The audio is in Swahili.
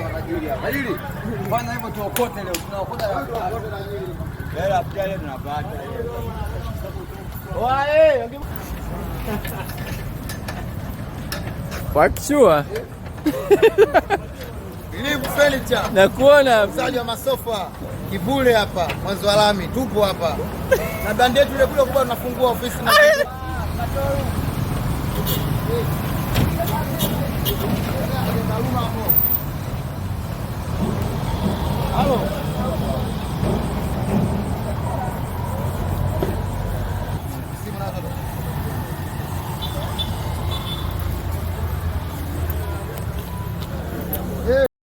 kwa tajiri hapa. Tajiri. Fanya hivyo tuokote leo. Tunaokota tajiri. Leo after leo tunapata. Wae, wakishua. Ilivu furniture. Nakuona msaji wa masofa. Kivule hapa, mwanzo wa lami, tupo hapa. Na brand yetu ile kule kubwa tunafungua ofisi na kitu.